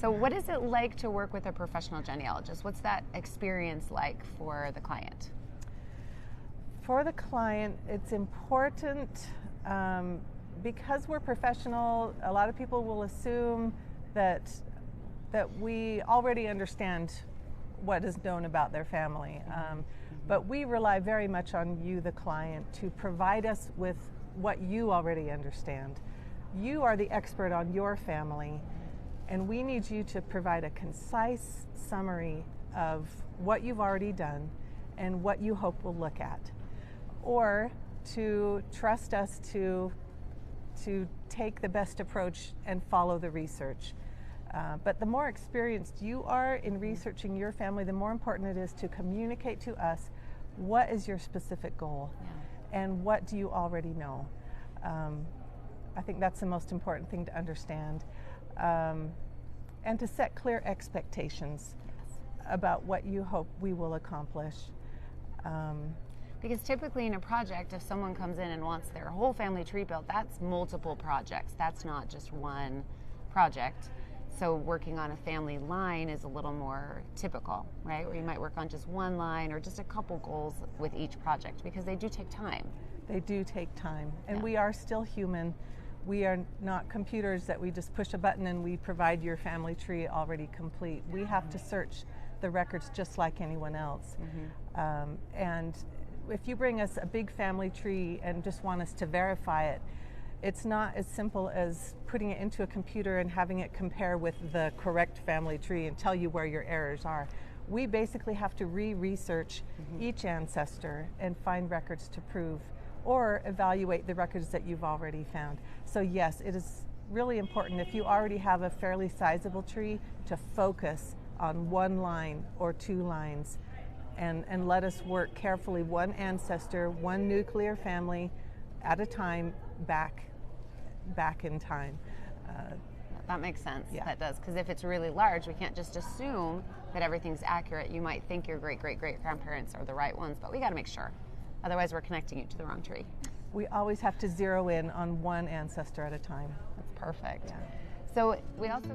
So what is it like to work with a professional genealogist? What's that experience like for the client? For the client, it's important because we're professional. A lot of people will assume that we already understand what is known about their family. But we rely very much on you, the client, to provide us with what you already understand. You are the expert on your family, and we need you to provide a concise summary of what you've already done and what you hope we'll look at, or to trust us to take the best approach and follow the research. But the more experienced you are in researching your family, the more important it is to communicate to us what is your specific goal and what do you already know. I think that's the most important thing to understand. And to set clear expectations about what you hope we will accomplish. Because typically in a project, if someone comes in and wants their whole family tree built, that's multiple projects. That's not just one project. So working on a family line is a little more typical, right? Where you might work on just one line or just a couple goals with each project, because they do take time. They do take time. And we are still human. We are not computers that we just push a button and we provide your family tree already complete. We have to search the records just like anyone else. And if you bring us a big family tree and just want us to verify it, it's not as simple as putting it into a computer and having it compare with the correct family tree and tell you where your errors are. We basically have to re-research each ancestor and find records to prove or evaluate the records that you've already found. So yes, it is really important, if you already have a fairly sizable tree, to focus on one line or two lines and let us work carefully, one ancestor, one nuclear family at a time, back in time. That makes sense. That does, because if it's really large, we can't just assume that everything's accurate. You might think your great-great-great-grandparents are the right ones, but we got to make sure. Otherwise, we're connecting you to the wrong tree. We always have to zero in on one ancestor at a time. That's perfect. So we also